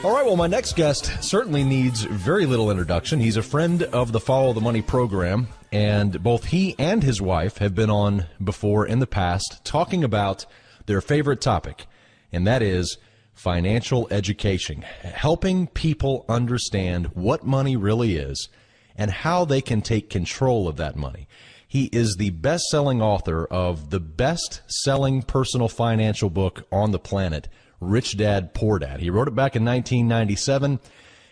All right, well, my next guest certainly needs very little introduction. He's a friend of the Follow the Money program, and both he and his wife have been on before in the past talking about their favorite topic, and that is financial education, helping people understand what money really is and how they can take control of that money. He is the best-selling author of the best-selling personal financial book on the planet, Rich Dad, Poor Dad. He wrote it back in 1997,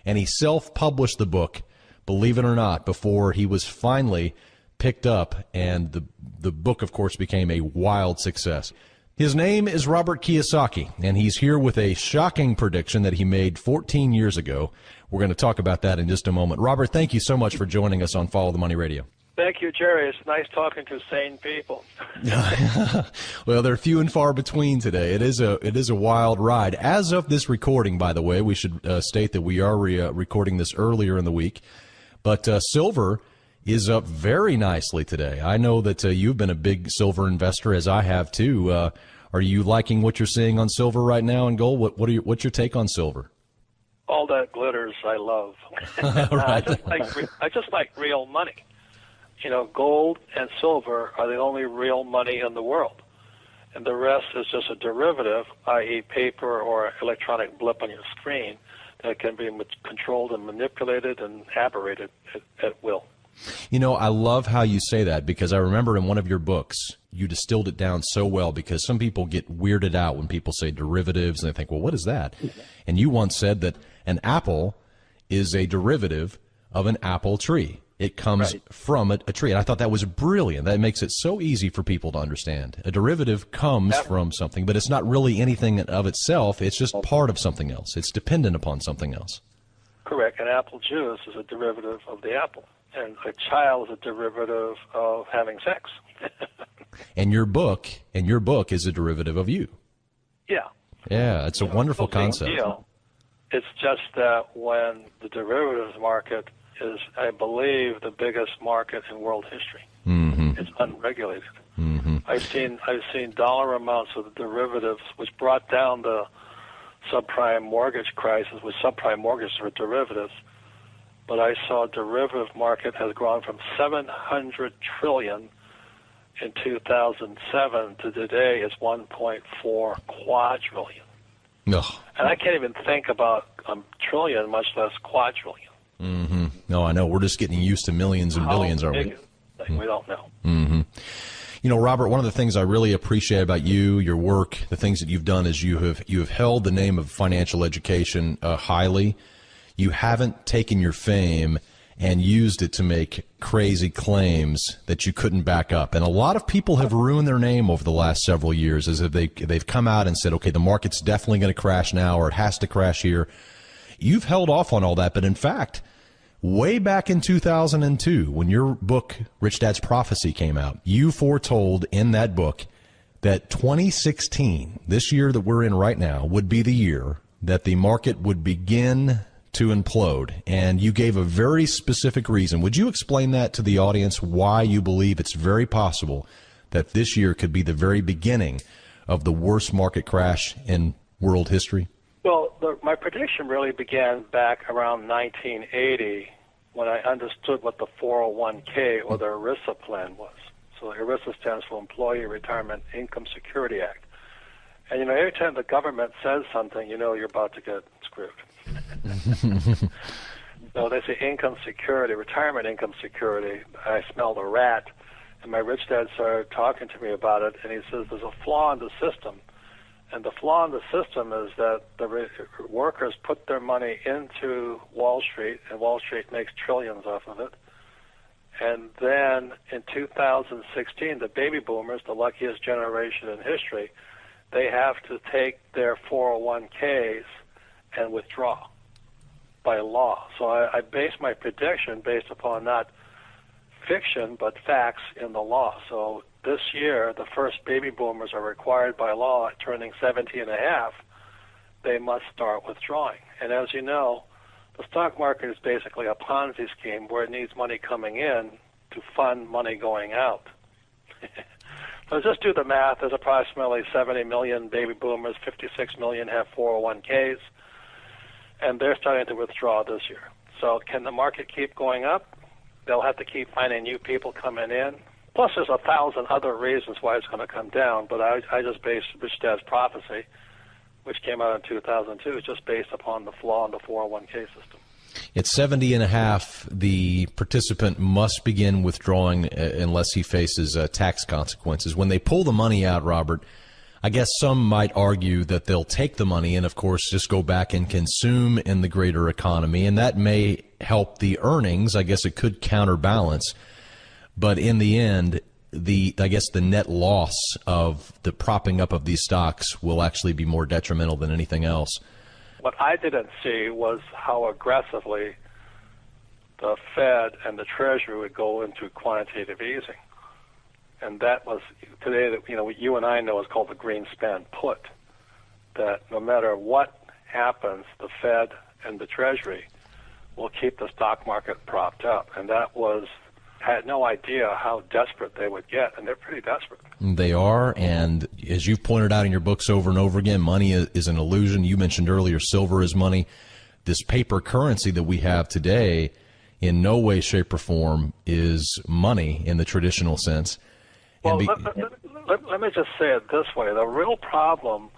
and he self-published the book, believe it or not, before he was finally picked up, and the book, of course, became a wild success. His name is Robert Kiyosaki, and he's here with a shocking prediction that he made 14 years ago. We're going to talk about that in just a moment. Robert, thank you so much for joining us on Follow the Money Radio. Thank you, Jerry. It's nice talking to sane people. Well, they're few and far between today. It is a wild ride. As of this recording, by the way, we should state that we are recording this earlier in the week. But silver is up very nicely today. I know that you've been a big silver investor, as I have too. Are you liking what you're seeing on silver right now and gold? What's your take on silver? All that glitters, I love. Right. I just like real money. You know, gold and silver are the only real money in the world. And the rest is just a derivative, i.e. paper or electronic blip on your screen that can be controlled and manipulated and aberrated at will. You know, I love how you say that, because I remember in one of your books, you distilled it down so well, because some people get weirded out when people say derivatives and they think, well, what is that? And you once said that an apple is a derivative of an apple tree. It comes from a tree. And I thought that was brilliant. That makes it so easy for people to understand. A derivative comes from something, but it's not really anything of itself. It's just part of something else. It's dependent upon something else. Correct. And apple juice is a derivative of the apple. And a child is a derivative of having sex. And your book is a derivative of you. Yeah. Yeah, it's a wonderful concept. Deal. It's just that when the derivatives market is, I believe, the biggest market in world history. Mm-hmm. It's unregulated. Mm-hmm. I've seen dollar amounts of derivatives, which brought down the subprime mortgage crisis, which subprime mortgages were derivatives. But I saw derivative market has grown from 700 trillion in 2007 to today is 1.4 quadrillion. No. And I can't even think about a trillion, much less quadrillion. Mm-hmm. No, I know. We're just getting used to millions and billions, aren't we? We don't know. Mm-hmm. You know, Robert, one of the things I really appreciate about you, your work, the things that you've done is you have held the name of financial education highly. You haven't taken your fame and used it to make crazy claims that you couldn't back up. And a lot of people have ruined their name over the last several years, as if they've come out and said, okay, the market's definitely going to crash now, or it has to crash here. You've held off on all that, but in fact, way back in 2002, when your book, Rich Dad's Prophecy, came out, you foretold in that book that 2016, this year that we're in right now, would be the year that the market would begin to implode. And you gave a very specific reason. Would you explain that to the audience, why you believe it's very possible that this year could be the very beginning of the worst market crash in world history? Well, my prediction really began back around 1980 when I understood what the 401k or the ERISA plan was. So ERISA stands for Employee Retirement Income Security Act. And, you know, every time the government says something, you know you're about to get screwed. So they say income security, retirement income security. I smelled a rat, and my rich dad started talking to me about it, and he says there's a flaw in the system. And the flaw in the system is that the workers put their money into Wall Street, and Wall Street makes trillions off of it. And then in 2016, the baby boomers, the luckiest generation in history, they have to take their 401ks and withdraw by law. So I base my prediction based upon not fiction but facts in the law. So this year, the first baby boomers are required by law at turning 70 and a half, they must start withdrawing. And as you know, the stock market is basically a Ponzi scheme where it needs money coming in to fund money going out. So just do the math. There's approximately 70 million baby boomers, 56 million have 401ks. and they're starting to withdraw this year. So can the market keep going up? They'll have to keep finding new people coming in. Plus, there's 1,000 other reasons why it's going to come down, but I just based Rich Dad's Prophecy, which came out in 2002, is just based upon the flaw in the 401k system. At 70 and a half, the participant must begin withdrawing unless he faces tax consequences. When they pull the money out, Robert, I guess some might argue that they'll take the money and, of course, just go back and consume in the greater economy, and that may help the earnings. I guess it could counterbalance. But in the end, I guess the net loss of the propping up of these stocks will actually be more detrimental than anything else. What I didn't see was how aggressively the Fed and the Treasury would go into quantitative easing. And that was today that what you and I know is called the Greenspan put, that no matter what happens, the Fed and the Treasury will keep the stock market propped up. And that was, I had no idea how desperate they would get, and they're pretty desperate. They are, and as you've pointed out in your books over and over again, money is an illusion. You mentioned earlier silver is money. This paper currency that we have today in no way, shape, or form is money in the traditional sense. Well, let me just say it this way. The real problem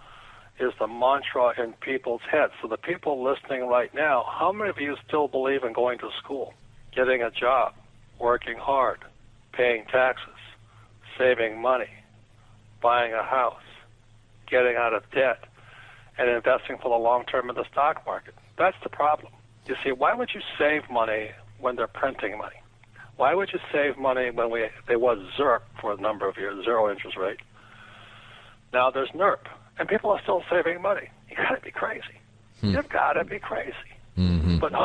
is the mantra in people's heads. So the people listening right now, how many of you still believe in going to school, getting a job, working hard, paying taxes, saving money, buying a house, getting out of debt, and investing for the long term in the stock market? That's the problem. You see, why would you save money when they're printing money? Why would you save money when there was ZIRP for a number of years, zero interest rate? Now there's NIRP, and people are still saving money. You got to be crazy. You've got to be crazy. Mm-hmm. But no,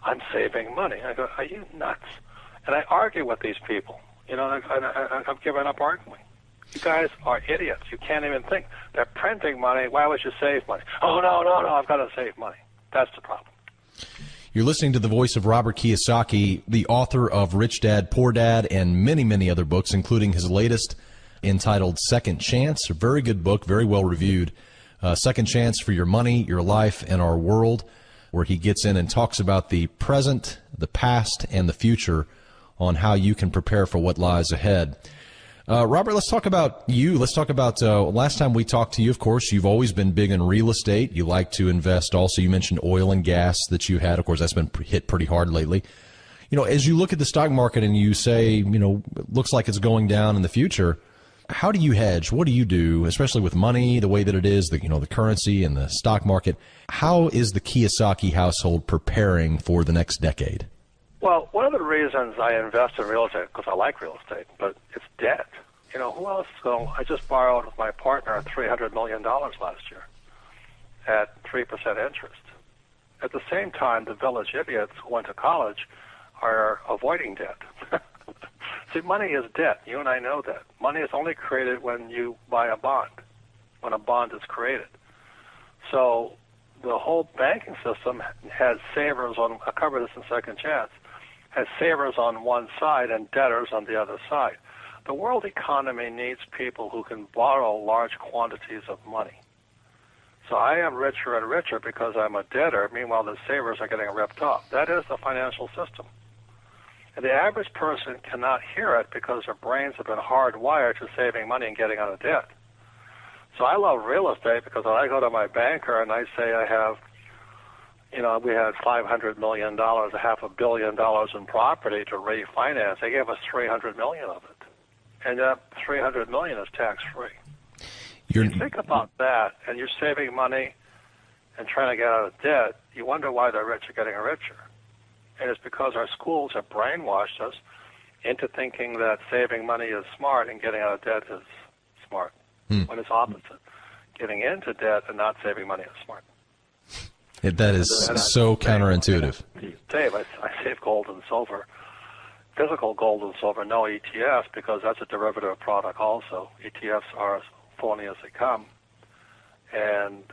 I'm saving money. I go, are you nuts? And I argue with these people. I've given up arguing. You guys are idiots. You can't even think. They're printing money. Why would you save money? Oh, no, I've got to save money. That's the problem. You're listening to the voice of Robert Kiyosaki, the author of Rich Dad, Poor Dad, and many, many other books, including his latest entitled Second Chance, a very good book, very well reviewed. Second Chance for Your Money, Your Life, and Our World, where he gets in and talks about the present, the past, and the future on how you can prepare for what lies ahead. Robert, let's talk about you. Let's talk about last time we talked to you, of course, you've always been big in real estate. You like to invest also. You mentioned oil and gas that you had. Of course, that's been hit pretty hard lately. As you look at the stock market and you say, it looks like it's going down in the future, how do you hedge? What do you do, especially with money, the way that it is, the currency and the stock market? How is the Kiyosaki household preparing for the next decade? Well, one of the reasons I invest in real estate, because I like real estate, but it's debt. Who else? So I just borrowed with my partner $300 million last year at 3% interest. At the same time, the village idiots who went to college are avoiding debt. See, money is debt. You and I know that. Money is only created when you buy a bond, when a bond is created. So the whole banking system has savers on, I cover this in Second Chance, has savers on one side and debtors on the other side. The world economy needs people who can borrow large quantities of money. So I am richer and richer because I'm a debtor. Meanwhile, the savers are getting ripped off. That is the financial system. And the average person cannot hear it because their brains have been hardwired to saving money and getting out of debt. So I love real estate because when I go to my banker and I say I have, we had $500 million, $500 million in property to refinance, they gave us $300 million of it. And that $300 million is tax-free. You think about that, and you're saving money and trying to get out of debt, you wonder why the rich are getting richer. And it's because our schools have brainwashed us into thinking that saving money is smart and getting out of debt is smart, when it's opposite. Getting into debt and not saving money is smart. That is so counterintuitive. Dave, I save gold and silver. Physical gold and silver, no ETFs, because that's a derivative product also. ETFs are as phony as they come, and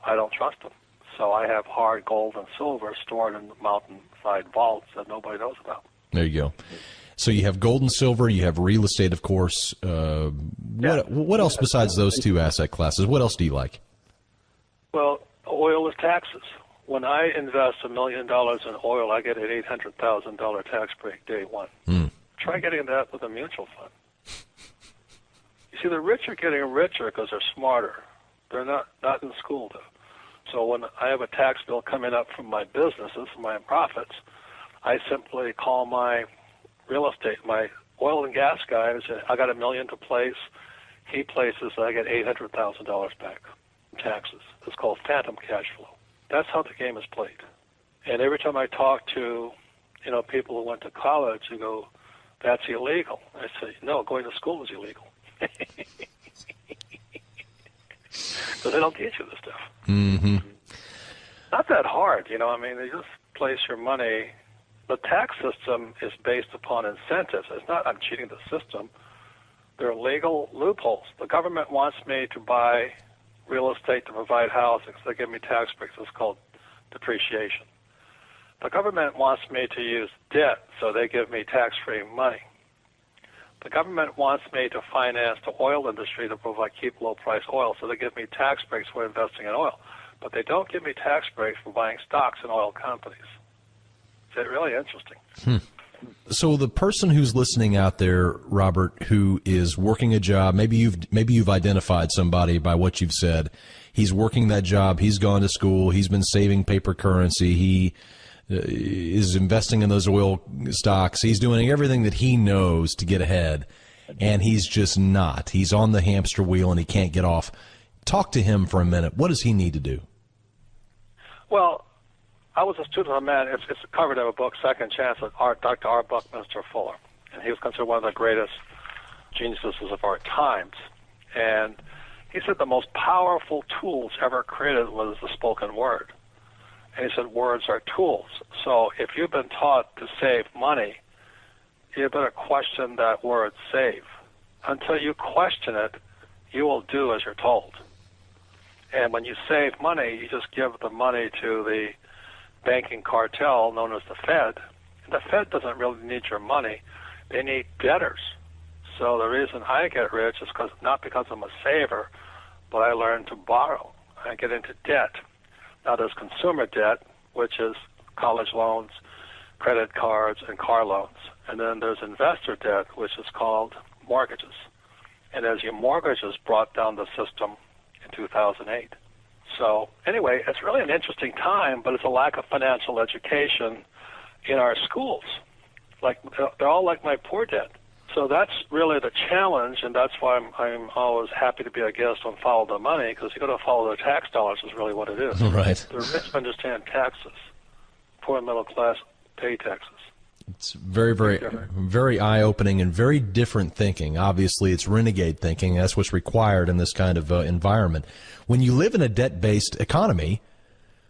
I don't trust them. So I have hard gold and silver stored in mountainside vaults that nobody knows about. There you go. So you have gold and silver, you have real estate, of course. What else besides those two asset classes? What else do you like? Well, Oil is taxes. When I invest $1 million in oil, I get an $800,000 tax break day one. Try getting that with a mutual fund. You see, the rich are getting richer because they're smarter. They're not in school, though. So when I have a tax bill coming up from my businesses, my profits, I simply call my real estate, my oil and gas guy, and say, I got $1 million to place. He places, I get $800,000 back in taxes. It's called phantom cash flow. That's how the game is played. And every time I talk to, people who went to college, they go, that's illegal. I say, no, going to school is illegal. So they don't teach you this stuff. Mm-hmm. Not that hard, they just place your money. The tax system is based upon incentives. It's not I'm cheating the system. There are legal loopholes. The government wants me to buy real estate to provide housing, so they give me tax breaks. It's called depreciation. The government wants me to use debt, so they give me tax-free money. The government wants me to finance the oil industry to provide keep low-price oil, so they give me tax breaks for investing in oil. But they don't give me tax breaks for buying stocks in oil companies. It's really interesting. So the person who's listening out there, Robert, who is working a job, maybe you've identified somebody by what you've said. He's working that job. He's gone to school. He's been saving paper currency. He is investing in those oil stocks. He's doing everything that he knows to get ahead, and he's just not. He's on the hamster wheel, and he can't get off. Talk to him for a minute. What does he need to do? Well, I was a student of a man, it's covered in a book, Second Chance, with Dr. R. Buckminster Fuller. And he was considered one of the greatest geniuses of our times. And he said the most powerful tools ever created was the spoken word. And he said words are tools. So if you've been taught to save money, you better question that word save. Until you question it, you will do as you're told. And when you save money, you just give the money to the banking cartel known as the Fed. And the Fed doesn't really need your money. They need debtors. So the reason I get rich is not because I'm a saver, but I learned to borrow. I get into debt. Now there's consumer debt, which is college loans, credit cards, and car loans. And then there's investor debt, which is called mortgages. And as your mortgages brought down the system in 2008. So anyway, it's really an interesting time, but it's a lack of financial education in our schools. Like they're all like my poor dad. So that's really the challenge, and that's why I'm always happy to be a guest on Follow the Money, because you got to follow the tax dollars is really what it is. Right. The rich understand taxes. Poor and middle class pay taxes. It's very, very, very eye-opening and very different thinking. Obviously, it's renegade thinking. That's what's required in this kind of environment. When you live in a debt-based economy,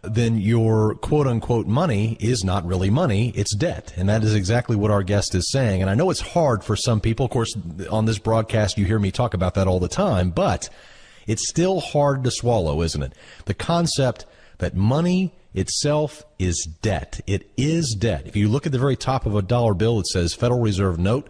then your quote-unquote money is not really money, it's debt. And that is exactly what our guest is saying. And I know it's hard for some people. Of course, on this broadcast, you hear me talk about that all the time. But it's still hard to swallow, isn't it? The concept that money itself is debt. It is debt. If you look at the very top of a dollar bill, it says Federal Reserve note.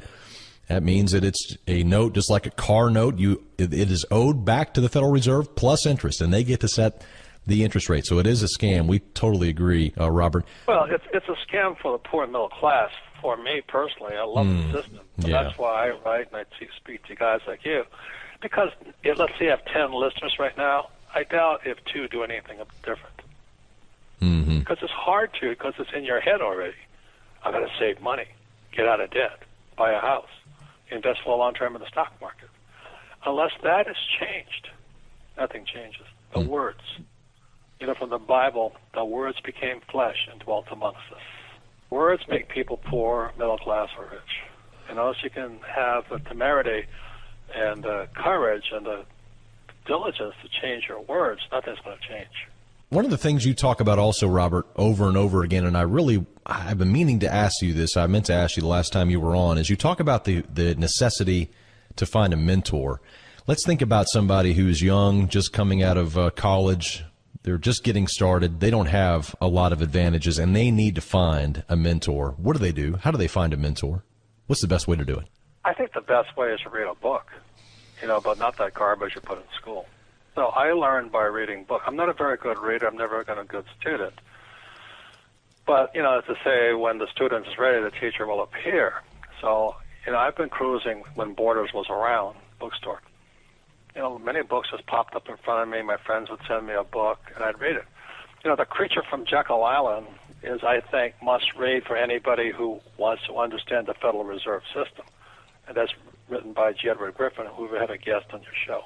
That means that it's a note just like a car note. It is owed back to the Federal Reserve plus interest, and they get to set the interest rate. So it is a scam. We totally agree, Robert. Well, it's a scam for the poor and middle class. For me personally, I love the system. So yeah. That's why I write and I speak to guys like you. Because let's say I have 10 listeners right now. I doubt if 2 do anything different. Mm-hmm. Because it's hard to, because it's in your head already. I've got to save money, get out of debt, buy a house, invest for the long term in the stock market. Unless that is changed, nothing changes. The words. From the Bible, the words became flesh and dwelt amongst us. Words make people poor, middle class, or rich. Unless you can have the temerity and the courage and the diligence to change your words, nothing's going to change. One of the things you talk about also, Robert, over and over again, and I've been meaning to ask you this, I meant to ask you the last time you were on, is you talk about the necessity to find a mentor. Let's think about somebody who's young, just coming out of college. They're just getting started. They don't have a lot of advantages, and they need to find a mentor. What do they do? How do they find a mentor? What's the best way to do it? I think the best way is to read a book, but not that garbage you put in school. So I learned by reading books. I'm not a very good reader. I'm never been a good student. But, as to say, when the student is ready, the teacher will appear. So, I've been cruising when Borders was around, bookstore. Many books just popped up in front of me. My friends would send me a book, and I'd read it. The Creature from Jekyll Island is, I think, must read for anybody who wants to understand the Federal Reserve System. And that's written by G. Edward Griffin, who we had a guest on your show.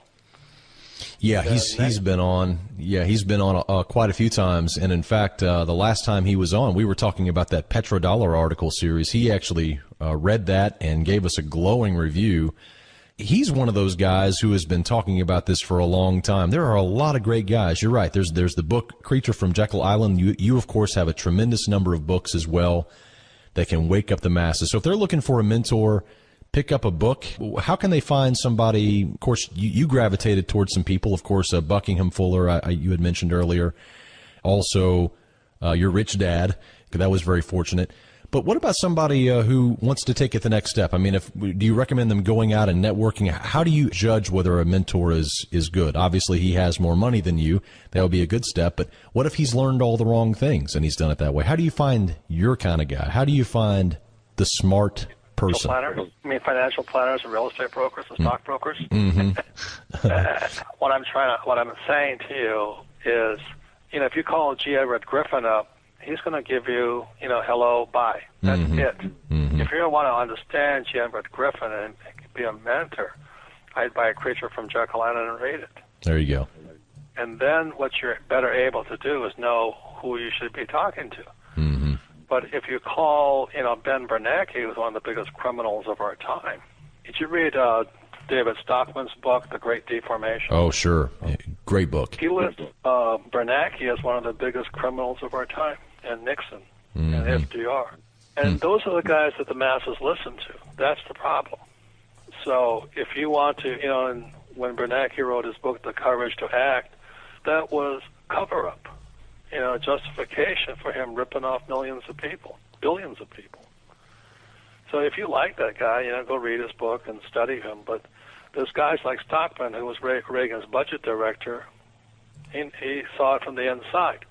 Yeah, he's been on. Yeah, he's been on quite a few times, and in fact, the last time he was on, we were talking about that petrodollar article series. He actually read that and gave us a glowing review. He's one of those guys who has been talking about this for a long time. There are a lot of great guys. You're right. There's the book Creature from Jekyll Island. You of course have a tremendous number of books as well that can wake up the masses. So if they're looking for a mentor, pick up a book. How can they find somebody? Of course, you gravitated towards some people. Of course, Buckingham Fuller, you had mentioned earlier. Also, your rich dad. That was very fortunate. But what about somebody who wants to take it the next step? I mean, do you recommend them going out and networking? How do you judge whether a mentor is good? Obviously, he has more money than you. That would be a good step. But what if he's learned all the wrong things and he's done it that way? How do you find your kind of guy? How do you find the smart person? Planners? I mean, financial planners and real estate brokers and stock brokers. Mm-hmm. What I'm saying to you is, if you call G. Edward Griffin up, he's going to give you, hello, bye. That's it. Mm-hmm. If you want to understand G. Edward Griffin and be a mentor, I'd buy A Creature from Jekyll Island and read it. There you go. And then what you're better able to do is know who you should be talking to. Mm-hmm. But if you call, Ben Bernanke, who's one of the biggest criminals of our time, did you read David Stockman's book, The Great Deformation? Oh, sure. Great book. He lists Bernanke as one of the biggest criminals of our time, and Nixon, and FDR. And those are the guys that the masses listen to. That's the problem. So if you want to, and when Bernanke wrote his book, The Courage to Act, that was cover-up. Justification for him ripping off millions of people, billions of people. So if you like that guy, go read his book and study him. But there's guys like Stockman, who was Reagan's budget director. He saw it from the inside.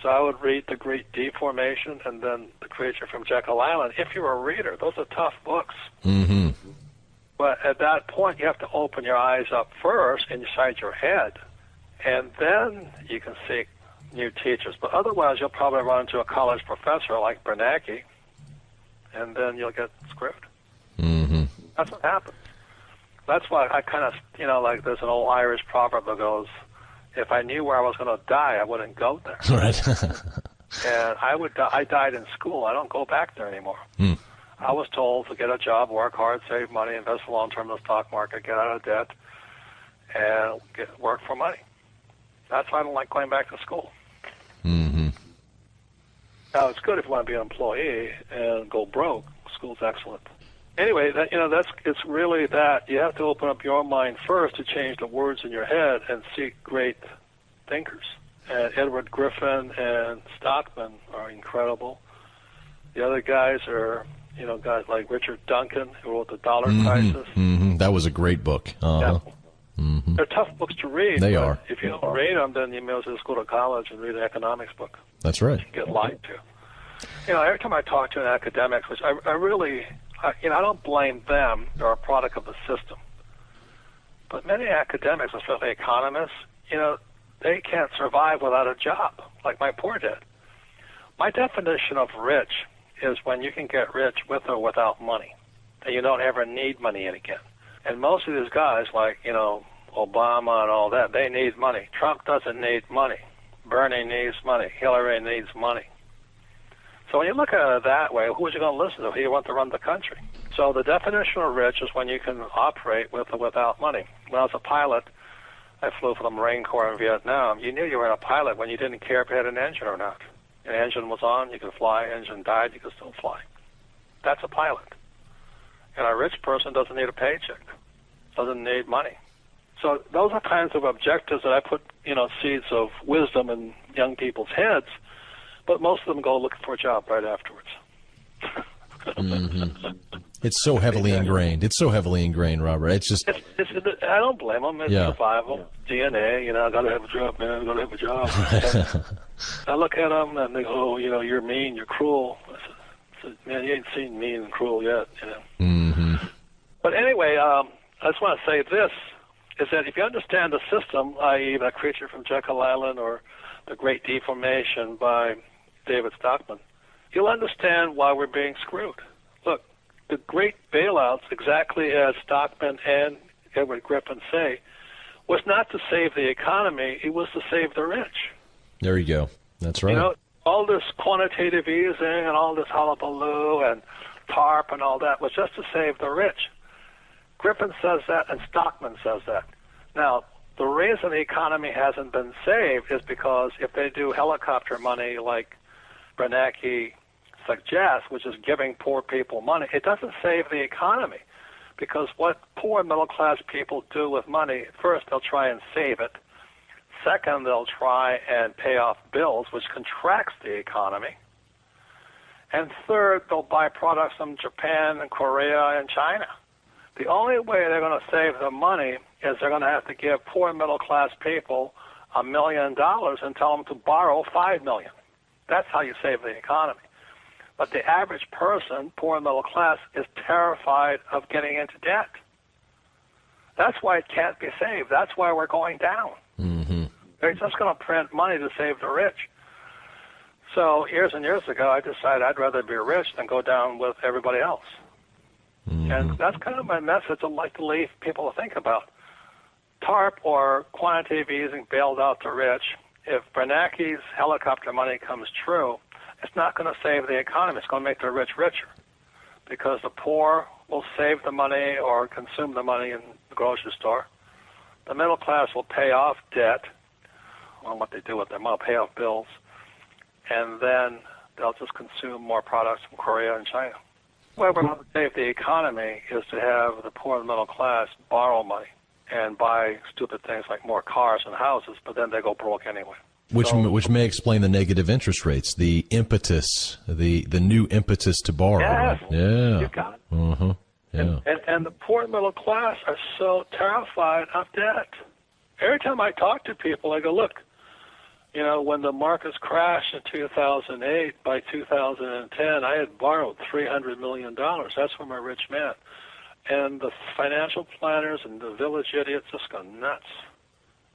So I would read The Great Deformation and then The Creature from Jekyll Island. If you're a reader, those are tough books. Mm-hmm. But at that point, you have to open your eyes up first inside your head, and then you can seek new teachers. But otherwise, you'll probably run into a college professor like Bernanke, and then you'll get screwed. Mm-hmm. That's what happens. That's why I kind of, like there's an old Irish proverb that goes, if I knew where I was going to die, I wouldn't go there. Right. And I died in school. I don't go back there anymore. Mm. I was told to get a job, work hard, save money, invest long-term in the stock market, get out of debt, and work for money. That's why I don't like going back to school. Mm-hmm. Now, it's good if you want to be an employee and go broke. School's excellent. Anyway, it's really that. You have to open up your mind first to change the words in your head and seek great thinkers. And Edward Griffin and Stockman are incredible. The other guys are, guys like Richard Duncan, who wrote The Dollar Crisis. Mm-hmm. That was a great book. Uh-huh. Yeah. Mm-hmm. They're tough books to read. They are. If you don't read them, then you may as well just go to college and read an economics book. That's right. You get lied to. Every time I talk to an academic, which I really, I don't blame them. They're a product of the system. But many academics, especially economists, they can't survive without a job, like my poor dad. My definition of rich is when you can get rich with or without money, and you don't ever need money again. And most of these guys, like, Obama and all that, they need money. Trump doesn't need money. Bernie needs money. Hillary needs money. So when you look at it that way, who are you going to listen to? Who you want to run the country? So the definition of rich is when you can operate with or without money. When I was a pilot, I flew for the Marine Corps in Vietnam. You knew you were a pilot when you didn't care if you had an engine or not. An engine was on, you could fly. Engine died, you could still fly. That's a pilot. And a rich person doesn't need a paycheck, doesn't need money. So those are kinds of objectives that I put, seeds of wisdom in young people's heads, but most of them go looking for a job right afterwards. Mm-hmm. It's so heavily ingrained. It's so heavily ingrained, Robert. It's just. I don't blame them. It's survival, DNA. I got to have a job, man. I got to have a job. I look at them and they go, you're mean, you're cruel. I said, man, you ain't seen mean and cruel yet. Mm-hmm. But anyway, I just want to say this, is that if you understand the system, i.e. The Creature from Jekyll Island or The Great Deformation by David Stockman, you'll understand why we're being screwed. Look, the great bailouts, exactly as Stockman and Edward Griffin say, was not to save the economy, it was to save the rich. There you go. That's right. All this quantitative easing and all this hullabaloo and TARP and all that was just to save the rich. Griffin says that and Stockman says that. Now, the reason the economy hasn't been saved is because if they do helicopter money like Bernanke suggests, which is giving poor people money, it doesn't save the economy. Because what poor middle-class people do with money, first, they'll try and save it. Second, they'll try and pay off bills, which contracts the economy. And third, they'll buy products from Japan and Korea and China. The only way they're going to save the money is they're going to have to give poor middle-class people $1 million and tell them to borrow $5 million. That's how you save the economy. But the average person, poor and middle class, is terrified of getting into debt. That's why it can't be saved. That's why we're going down. Mm-hmm. They're just going to print money to save the rich. So years and years ago, I decided I'd rather be rich than go down with everybody else. Mm-hmm. And that's kind of my message I'd like to leave people to think about. TARP, or quantitative easing, bailed out the rich. If Bernanke's helicopter money comes true, it's not going to save the economy. It's going to make the rich richer because the poor will save the money or consume the money in the grocery store. The middle class will pay off debt, on what they do with them, they'll pay off bills, and then they'll just consume more products from Korea and China. The way we're going to save the economy is to have the poor and middle class borrow money and buy stupid things like more cars and houses, but then they go broke anyway. Which may explain the negative interest rates, the impetus, the new impetus to borrow. Yes, yeah, you got it. Uh-huh. Yeah. And the poor middle class are so terrified of debt. Every time I talk to people, I go, look, when the markets crashed in 2008, by 2010, I had borrowed $300 million. That's from a rich man. And the financial planners and the village idiots just go nuts.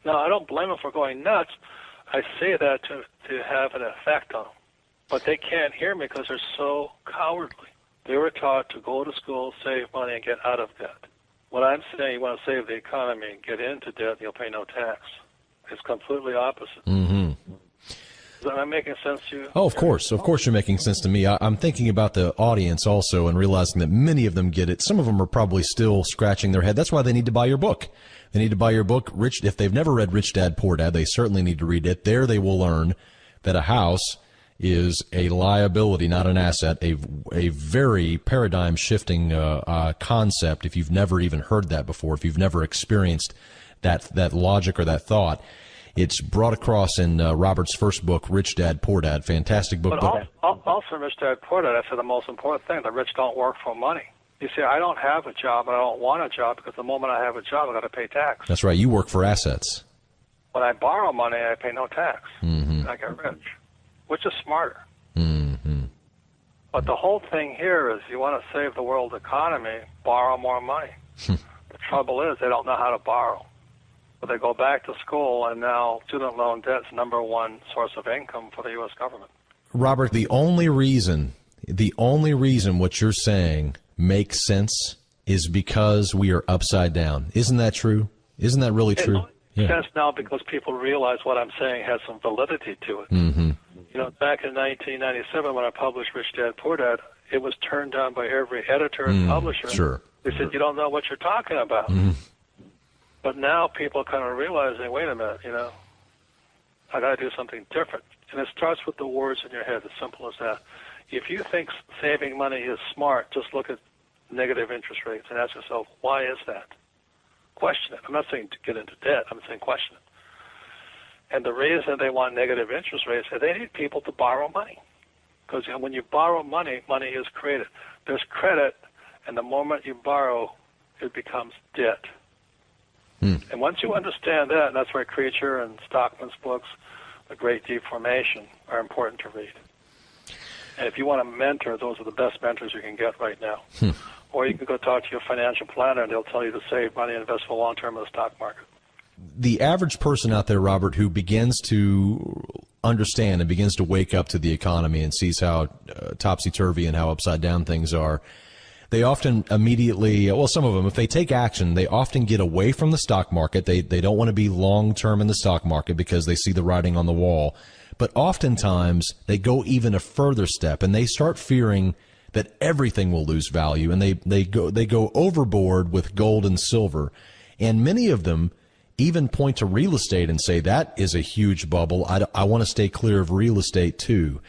Now, I don't blame them for going nuts. I say that to have an effect on them. But they can't hear me because they're so cowardly. They were taught to go to school, save money, and get out of debt. What I'm saying, you want to save the economy and get into debt, and you'll pay no tax. It's completely opposite. Mm-hmm. Is that making sense to you? Oh, of course. Of course you're making sense to me. I'm thinking about the audience also and realizing that many of them get it. Some of them are probably still scratching their head. That's why they need to buy your book. They need to buy your book, Rich. If they've never read Rich Dad, Poor Dad, they certainly need to read it. There they will learn that a house is a liability, not an asset, a very paradigm-shifting concept if you've never even heard that before, if you've never experienced that logic or that thought. It's brought across in Robert's first book, Rich Dad, Poor Dad. Fantastic book. But also, Rich Dad, Poor Dad, that's the most important thing. The rich don't work for money. You see, I don't have a job, and I don't want a job, because the moment I have a job, I've got to pay tax. That's right. You work for assets. When I borrow money, I pay no tax. Mm-hmm. And I get rich, which is smarter. Mm-hmm. But the whole thing here is you want to save the world economy, borrow more money. The trouble is they don't know how to borrow. But they go back to school, and now student loan debt's number one source of income for the U.S. government. Robert, the only reason what you're saying makes sense is because we are upside down. Isn't that true? Isn't that really true? It makes sense now because people realize what I'm saying has some validity to it. Mm-hmm. Back in 1997 when I published Rich Dad, Poor Dad, it was turned down by every editor and publisher. Sure. They said, you don't know what you're talking about. Mm-hmm. But now people are kind of realizing, wait a minute, I got to do something different. And it starts with the words in your head, as simple as that. If you think saving money is smart, just look at negative interest rates and ask yourself, why is that? Question it. I'm not saying to get into debt. I'm saying question it. And the reason they want negative interest rates is they need people to borrow money. Because when you borrow money, money is created. There's credit And the moment you borrow, it becomes debt. And once you understand that, and that's why Creature and Stockman's books, The Great Deformation, are important to read. And if you want a mentor, those are the best mentors you can get right now. Or you can go talk to your financial planner, and they'll tell you to save money and invest for long-term in the stock market. The average person out there, Robert, who begins to understand and begins to wake up to the economy and sees how topsy-turvy and how upside down things are, they often immediately, well, some of them, if they take action, they often get away from the stock market. They don't want to be long-term in the stock market because they see the writing on the wall. But oftentimes, they go even a further step, and they start fearing that everything will lose value, and they go overboard with gold and silver. And many of them even point to real estate and say, that is a huge bubble. I want to stay clear of real estate too.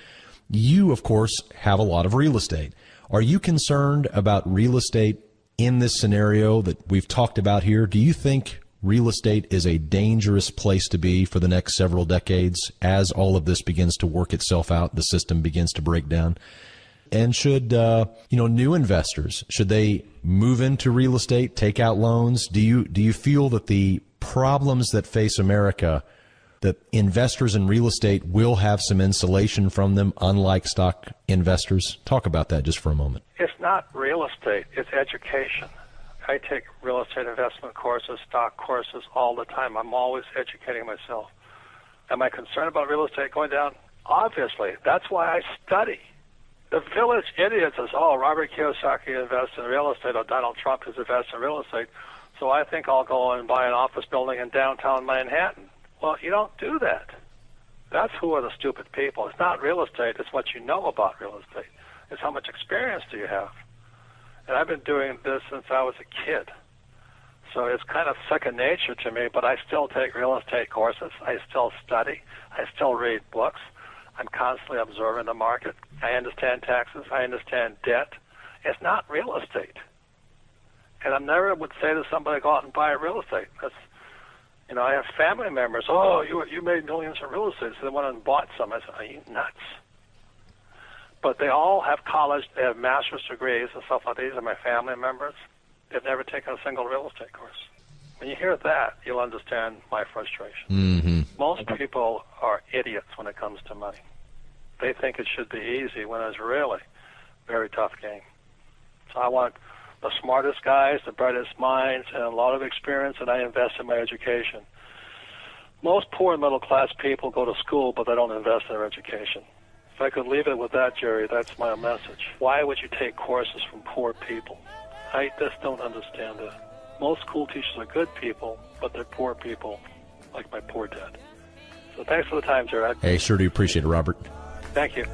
You, of course, have a lot of real estate. Are you concerned about real estate in this scenario that we've talked about here? Do you think real estate is a dangerous place to be for the next several decades as all of this begins to work itself out, the system begins to break down? And should, new investors, should they move into real estate, take out loans? Do you feel that the problems that face America, that investors in real estate will have some insulation from them, unlike stock investors? Talk about that just for a moment. It's not real estate, it's education. I take real estate investment courses, stock courses all the time. I'm always educating myself. Am I concerned about real estate going down? Obviously. That's why I study. The village idiot says, oh, Robert Kiyosaki invests in real estate, or Donald Trump has invested in real estate, so I think I'll go and buy an office building in downtown Manhattan. Well, you don't do that. That's who are the stupid people. It's not real estate. It's what you know about real estate. It's how much experience do you have. And I've been doing this since I was a kid. So it's kind of second nature to me, but I still take real estate courses. I still study. I still read books. I'm constantly observing the market. I understand taxes. I understand debt. It's not real estate. And I never would say to somebody, go out and buy real estate. That's, I have family members, oh, you made millions in real estate, so they went and bought some. I said, are you nuts? But they all have college, they have master's degrees and stuff like these are my family members. They've never taken a single real estate course. When you hear that, you'll understand my frustration. Mm-hmm. Most people are idiots when it comes to money. They think it should be easy when it's really a very tough game. So I want the smartest guys, the brightest minds, and a lot of experience, and I invest in my education. Most poor and middle-class people go to school, but they don't invest in their education. If I could leave it with that, Jerry, that's my message. Why would you take courses from poor people? I just don't understand that. Most school teachers are good people, but they're poor people, like my poor dad. So thanks for the time, Jerry. Hey, sure do appreciate it, Robert. Thank you.